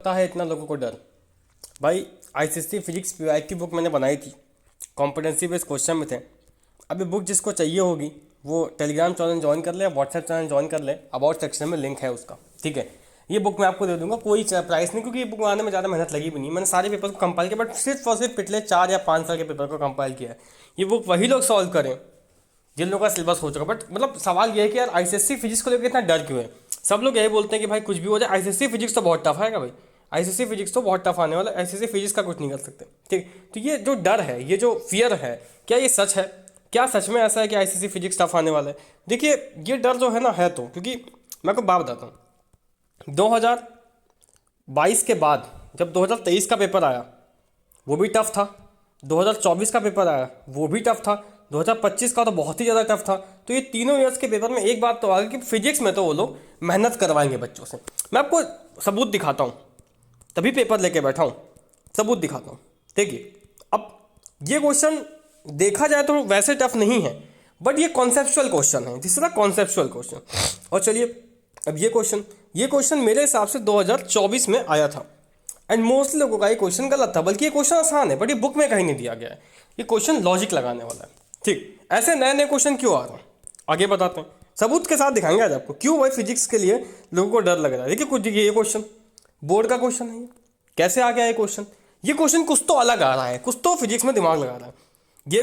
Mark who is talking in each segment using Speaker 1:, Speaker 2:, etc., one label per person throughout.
Speaker 1: होता है इतना लोगों को डर। भाई आईसीएससी फिजिक्स पीवाई की बुक मैंने बनाई थी, कॉम्पिटेंसी बेस्ड क्वेश्चन में थे। अभी बुक जिसको चाहिए होगी वो टेलीग्राम चैनल ज्वाइन कर ले या व्हाट्सएप चैनल ज्वाइन कर ले, अबाउट सेक्शन में लिंक है उसका, ठीक है। ये बुक मैं आपको दे दूंगा, कोई प्राइस नहीं, क्योंकि ये बुक बनाने में ज़्यादा मेहनत लगी भी नहीं। मैंने सारे पेपर को कंपाइल किया, बट सिर्फ और सिर्फ पिछले 4 या 5 साल के पेपर को कंपाइल किया है। ये बुक वही लोग सॉल्व करें जिन लोगों का सिलेबस हो चुका। बट मतलब सवाल ये है कि यार आईसीएससी फिजिक्स को लेकर इतना डर क्यों है। सब लोग यही बोलते हैं कि भाई कुछ भी हो जाए, आईसीएससी फिजिक्स तो बहुत टफ है भाई, आईसीएससी फिजिक्स तो बहुत टफ आने वाला है, आईसीएससी फिजिक्स का कुछ नहीं कर सकते, ठीक। तो ये जो डर है, ये जो फियर है, क्या ये सच है? क्या सच में ऐसा है कि आईसीएससी फिजिक्स टफ आने वाला है? देखिए ये डर जो है ना, है तो, क्योंकि मैं आपको बात बताता हूँ। 2022 के बाद जब 2023 का पेपर आया वो भी टफ था, 2024 का पेपर आया वो भी टफ था, 2025 का तो बहुत ही ज़्यादा टफ था। तो ये तीनों ईयर्स के पेपर में एक बात तो आ गई कि फिजिक्स में तो वो लोग मेहनत करवाएंगे बच्चों से। मैं आपको सबूत दिखाता हूँ, तभी पेपर लेके बैठा हूँ, सबूत दिखाता हूँ। देखिए अब ये क्वेश्चन देखा जाए तो वैसे टफ नहीं है, बट ये कॉन्सेप्चुअल क्वेश्चन है, तीसरा कॉन्सेप्चुअल क्वेश्चन। और चलिए अब ये क्वेश्चन मेरे हिसाब से 2024 में आया था, एंड मोस्टली लोगों का ये क्वेश्चन गलत था। बल्कि ये क्वेश्चन आसान है, बट ये बुक में कहीं नहीं दिया गया है। ये क्वेश्चन लॉजिक लगाने वाला है, ठीक। ऐसे नए नए क्वेश्चन क्यों आ रहे हैं आगे बताते हैं, सबूत के साथ दिखाएंगे आज आपको क्यों भाई फिजिक्स के लिए लोगों को डर लग रहा है। देखिए कुछ ये क्वेश्चन बोर्ड का क्वेश्चन है, कैसे आ गया ये क्वेश्चन? ये क्वेश्चन कुछ तो अलग आ रहा है, कुछ तो फिजिक्स में दिमाग लगा रहा है। ये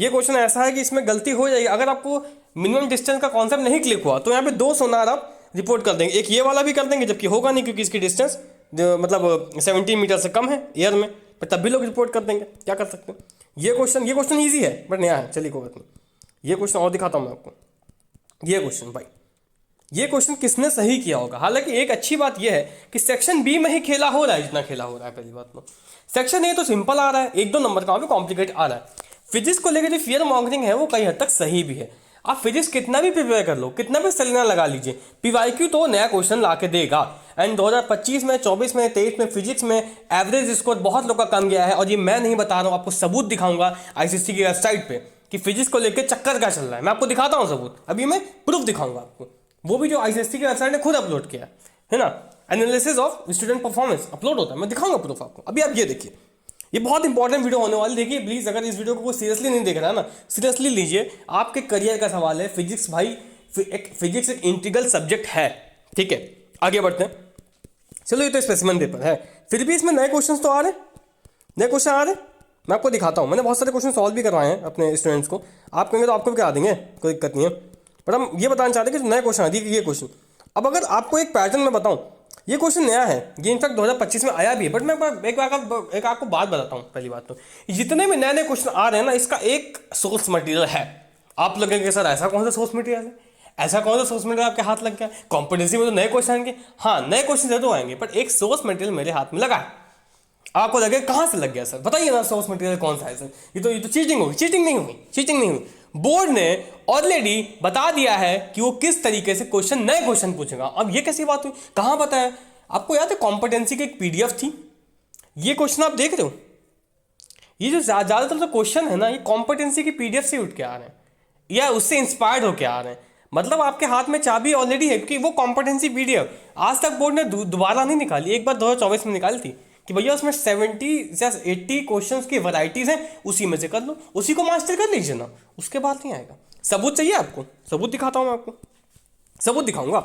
Speaker 1: क्वेश्चन ऐसा है कि इसमें गलती हो जाएगी। अगर आपको मिनिमम डिस्टेंस का कॉन्सेप्ट नहीं क्लिक हुआ तो यहाँ पे 2 सोनार आप रिपोर्ट कर देंगे, एक ये वाला भी कर देंगे, जबकि होगा नहीं क्योंकि इसकी डिस्टेंस मतलब 17 मीटर से कम है एयर में, पर तब भी लोग रिपोर्ट कर देंगे। क्या कर सकते हैं? ये क्वेश्चन ईजी है बट नया है, चलिए कोई बात नहीं। ये क्वेश्चन और दिखाता हूँ मैं आपको। ये क्वेश्चन भाई, ये क्वेश्चन किसने सही किया होगा? हालांकि एक अच्छी बात यह है कि सेक्शन बी में ही खेला हो रहा है जितना खेला हो रहा है। पहली बात तो सेक्शन ए तो सिंपल आ रहा है, 1-2 नंबर का भी कॉम्प्लिकेट आ रहा है। फिजिक्स को लेकर जो फियर मॉन्गरिंग है वो कई हद तक सही भी है। आप फिजिक्स कितना भी प्रिपेयर कर लो, कितना भी सेलिना लगा लीजिए, पीवाईक्यू तो नया क्वेश्चन ला के देगा। एंड 2025 में, 24 में, 23 में फिजिक्स में एवरेज स्कोर बहुत लोग का कम गया है। और ये मैं नहीं बता रहा हूँ, आपको सबूत दिखाऊंगा आईसीएससी की वेबसाइट पे कि फिजिक्स को लेकर चक्कर क्या चल रहा है। मैं आपको दिखाता हूँ सबूत, अभी मैं प्रूफ दिखाऊंगा आपको, वो भी जो आईसीएससी की वेबसाइट ने खुद अपलोड किया है ना। Analysis of student performance upload होता है, मैं दिखाऊंगा प्रूफ आपको। अभी आप ये देखिए, ये बहुत इंपॉर्टेंट वीडियो होने वाली। देखिए प्लीज, अगर इस वीडियो को कोई सीरियसली नहीं देख रहा है ना, सीरियसली लीजिए, आपके करियर का सवाल है। फिजिक्स भाई, फिजिक्स एक इंटीग्रल सब्जेक्ट है, ठीक है। आगे बढ़ते हैं, चलो ये तो स्पेसिमेन पेपर है, फिर भी इसमें नए क्वेश्चन तो आ रहे, नए क्वेश्चन आ रहे। मैं आपको दिखाता हूँ, मैंने बहुत सारे क्वेश्चन सॉल्व भी करवाए हैं अपने स्टूडेंट्स को। आप कहेंगे तो आपको भी करा देंगे, कोई दिक्कत नहीं है। बट हम ये बताना चाहते हैं कि नए क्वेश्चन आ दिए, ये क्वेश्चन। अब अगर आपको एक पैटर्न में बताऊँ, ये क्वेश्चन नया है, ये इनफैक्ट 2025 में आया भी है। बट मैं एक आपको बात बताता हूँ। पहली बात तो जितने भी नए नए क्वेश्चन आ रहे हैं ना, इसका एक सोर्स मटेरियल है। आप लगेंगे सर ऐसा कौन सा सोर्स मटेरियल है, ऐसा कौन सा सोर्स मटेरियल आपके हाथ लग गया? कॉम्पिटेंसी में तो नए क्वेश्चन आएंगे, हाँ नए क्वेश्चन जरूर आएंगे, बट एक सोर्स मटेरियल मेरे हाथ में लगा है। आपको लगे कहाँ से लग गया सर, बताइए ना सोर्स मटेरियल कौन सा है सर? ये तो चीटिंग होगी। चीटिंग नहीं हुई। बोर्ड ने ऑलरेडी बता दिया है कि वो किस तरीके से क्वेश्चन, नए क्वेश्चन पूछेगा। अब ये कैसी बात हुई, कहाँ बताया? आपको याद है कॉम्पिटेंसी की एक पीडीएफ थी, ये क्वेश्चन आप देख रहे हो, ये जो ज्यादातर जो क्वेश्चन है ना, ये कॉम्पिटेंसी की पीडीएफ से उठ के आ रहे हैं या उससे इंस्पायर्ड होकर आ रहे हैं। मतलब आपके हाथ में चाबी ऑलरेडी है, क्योंकि वो कॉम्पिटेंसी पीडीएफ आज तक बोर्ड ने दोबारा नहीं निकाली। एक बार 2024 में निकाली थी कि भैया उसमें 70 या 80 क्वेश्चंस की वैरायटीज हैं, उसी में से कर लो, उसी को मास्टर कर लीजिए ना, उसके बाद नहीं आएगा। सबूत चाहिए आपको? सबूत दिखाता हूँ मैं आपको, सबूत दिखाऊंगा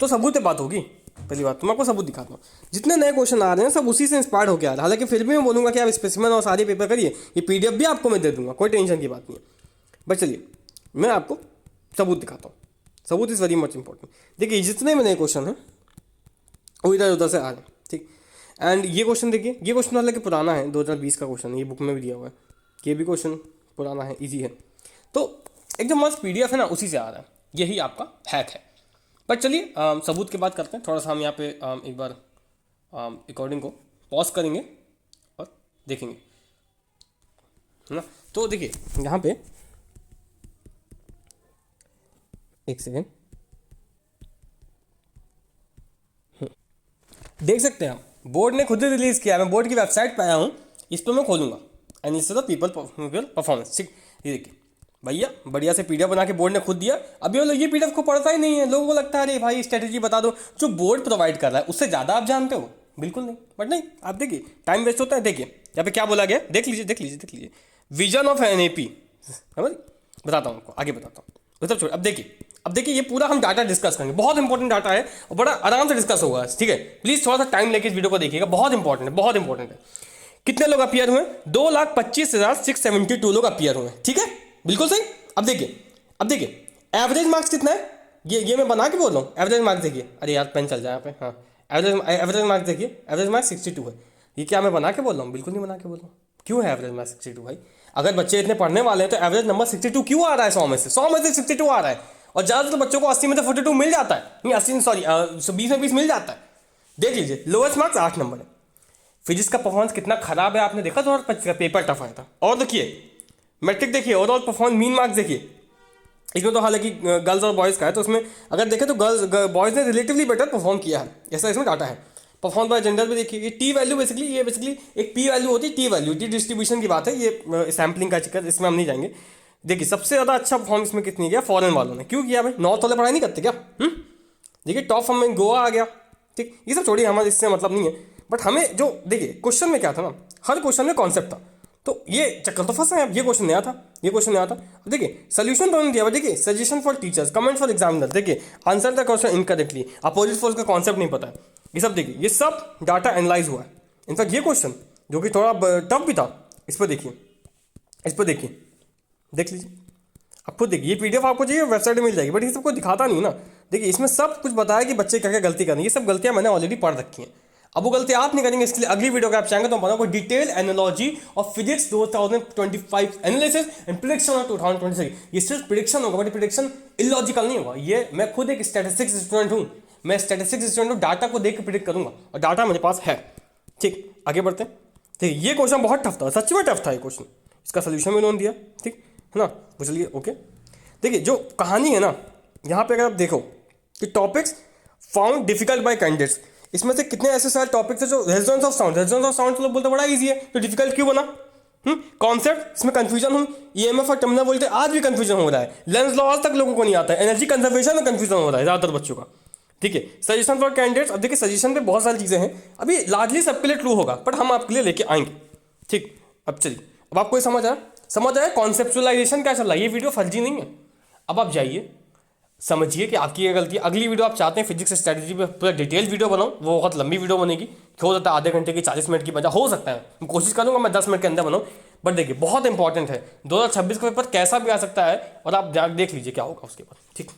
Speaker 1: तो सबूत पे बात होगी। पहली बात तो मैं आपको सबूत दिखाता हूँ, जितने नए क्वेश्चन आ रहे हैं सब उसी से इंस्पायर्ड होकर आ रहे हैं। हालांकि फिर भी मैं बोलूँगा कि आप स्पेसिमेन और सारे पेपर करिए, ये पीडीएफ भी आपको मैं दे दूंगा, कोई टेंशन की बात नहीं है। बट चलिए मैं आपको सबूत दिखाता हूँ, सबूत इज़ वेरी मच इंपॉर्टेंट। देखिए जितने भी नए क्वेश्चन हैं वो इधर उधर से आ रहे हैं, ठीक। एंड ये क्वेश्चन देखिए, ये क्वेश्चन हालांकि पुराना है, 2020 का क्वेश्चन है, ये बुक में भी दिया हुआ है। ये भी क्वेश्चन पुराना है, ईजी है, तो एक जो मस्त पीडीएफ है ना उसी से आ रहा है, यही आपका हैक है। बट चलिए सबूत की बात करते हैं। थोड़ा सा हम यहाँ पे एक बार रिकॉर्डिंग को पॉज करेंगे और देखेंगे, है ना। तो देखिए यहाँ पे एक सेकेंड, देख सकते हैं आप, बोर्ड ने खुद ही रिलीज किया। मैं बोर्ड की वेबसाइट पे आया हूँ, इस पर मैं खोलूंगा एनालिसिस ऑफ पीपल परफॉर्मेंस, ठीक। ये देखिए भैया बढ़िया से पीडीएफ बना के बोर्ड ने खुद दिया। अभी वो लोग ये पीडीएफ को पढ़ता ही नहीं है, लोगों को लगता है अरे भाई स्ट्रेटेजी बता दो। जो बोर्ड प्रोवाइड कर रहा है उससे ज़्यादा आप जानते हो, बिल्कुल नहीं, बट नहीं आप देखिए टाइम वेस्ट होता है। देखिए यहाँ पे क्या बोला गया, देख लीजिए देख लीजिए देख लीजिए, विजन ऑफ एनएपी, समझ, बताता हूँ आपको, आगे बताता हूँ, मतलब छोड़। अब देखिए ये पूरा हम डाटा डिस्कस करेंगे, बहुत इंपॉर्टेंट डाटा है और बड़ा आराम से डिस्कस होगा, ठीक है। प्लीज थोड़ा सा टाइम लेके इस वीडियो को देखिएगा, बहुत इंपॉर्टेंट है, बहुत इंपॉर्टेंट है। कितने लोग अपीयर हुए, 2,25,672 लोग अपीयर हुए, ठीक है, बिल्कुल सही। अब देखिए एवरेज मार्क्स कितना है, ये मैं बना के बोल रहा हूँ। एवरेज मार्क्स देखिए, अरे यार पेन चल जाए यहाँ पे, हाँ एवरेज मार्क्स देखिए, एवरेज मार्क्स 62 है। ये क्या मैं बना के बोल रहा हूँ, बिल्कुल नहीं बना के बोल रहा हूँ। क्यों है एवरेज मार्क्स 62 भाई, अगर बच्चे इतने पढ़ने वाले हैं तो एवरेज नंबर 62 क्यों आ रहा है, 100 में से 62 आ रहा है। और ज़्यादातर बच्चों को 80 में से 42 मिल जाता है, नहीं 80 सॉरी 20 में 20 मिल जाता है। देख लीजिए लोएस्ट मार्क्स 8 नंबर है। फिजिक्स का परफॉर्मेंस कितना खराब है आपने देखा, 2025 का पेपर टफ आया था। और देखिए मैट्रिक देखिए, ओवरऑल परफॉर्मेंस मीन मार्क्स देखिए, इसमें तो हालांकि गर्ल्स और बॉयज़ का है, तो उसमें अगर देखें तो बॉयज़ ने रिलेटिवली बेटर परफॉर्म किया है, ऐसा इसमें डाटा है। परफॉर्म बाय जेंडर भी देखिए, ये टी वैल्यू बेसिकली एक पी वैल्यू होती है, टी वैल्यू टी डिस्ट्रीब्यूशन की बात है, ये सैम्पलिंग का चक्कर, इसमें हम नहीं जाएंगे। देखिए सबसे ज़्यादा अच्छा परफॉर्म इसमें कितनी किया, फॉरेन वालों ने। क्यों किया भाई, नॉर्थ वाले पढ़ाई नहीं करते क्या? देखिए टॉप हम में गोवा आ गया, ठीक, ये सब छोड़िए, हमारे इससे मतलब नहीं है। बट हमें जो देखिए क्वेश्चन में क्या था ना, हर क्वेश्चन में कॉन्सेप्ट था, तो ये चक्कर तो फंसा है। अब ये क्वेश्चन नया था, अब देखिए सोल्यूशन तो नहीं दिया, देखिए suggestion for teachers, comment for examiner, देखिए answer the question incorrectly, opposite force का कॉन्सेप्ट नहीं पता है, ये सब देखिए, ये सब डाटा एनालाइज हुआ है। इनफैक्ट ये क्वेश्चन जो कि थोड़ा टफ भी था, इस पर देखिए, देख लीजिए, आप खुद देखिए, ये पीडीएफ आपको चाहिए वेबसाइट में मिल जाएगी, बट ये सब कुछ दिखाता नहीं ना। देखिए इसमें सब कुछ बताया कि बच्चे क्या क्या गलती करनी है, ये सब गलतियां मैंने ऑलरेडी पढ़ रखी हैं। अब वो गलती आप नहीं करेंगे, इसके लिए अगली वीडियो का आप चाहेंगे तो बनाओ detail analogy of physics 2025 analysis and prediction of 2026। ये सिर्फ प्रेडिक्शन होगा, बट प्रेडिक्शन इलॉजिकल नहीं होगा। ये मैं खुद एक स्टैटिस्टिक्स स्टूडेंट हूँ, मैं स्टैटिस्टिक्स स्टूडेंट हूँ, डाटा को देख के प्रिडिक्ट करूंगा और डाटा मेरे पास है, ठीक। आगे बढ़ते हैं। ठीक, ये क्वेश्चन बहुत टफ था, सच में टफ था ये क्वेश्चन, इसका सोल्यूशन भी उन्होंने दिया, ठीक है ना। वो चलिए ओके। देखिए जो कहानी है ना, यहाँ पे अगर आप देखो कि topics found difficult bye candidates, इसमें से कितने ऐसे सारे टॉपिक्स है जो रेजोनेंस ऑफ साउंड तो लोग बोलते बड़ा इजी है, तो डिफिकल्ट क्यों बना? कॉन्सेप्ट इसमें कंफ्यूजन हो, ईएमएफ और टर्मिनल बोलते आज भी कंफ्यूजन हो रहा है, लेंस लॉ आज तक लोगों को नहीं आता है, एनर्जी कंजर्वेशन में कंफ्यूजन हो रहा है ज़्यादातर बच्चों का, ठीक है। सजेशन फॉर कैंडिडेट्स, अब देखिए सजेशन पे बहुत सारी चीज़ें हैं, अभी लार्जली सबके लिए ट्रू होगा, बट हम आपके लिए लेके आएंगे, ठीक। अब चलिए, अब आपको ये समझ आया कॉन्सेप्चुअलाइजेशन क्या चल रहा है, ये वीडियो फर्जी नहीं है। अब आप जाइए समझिए कि आपकी ये गलती। अगली वीडियो आप चाहते हैं फिजिक्स स्ट्रेटजी पे पूरा डिटेल वीडियो बनाऊं, वो बहुत लंबी वीडियो बनेगी, हो सकता है आधे घंटे की 40 मिनट की बजा, हो सकता है मैं कोशिश करूंगा मैं 10 मिनट के अंदर बनाऊं। बट देखिए बहुत इंपॉर्टेंट है, 2026 का पेपर कैसा भी आ सकता है, और आप देख लीजिए क्या होगा उसके बाद, ठीक।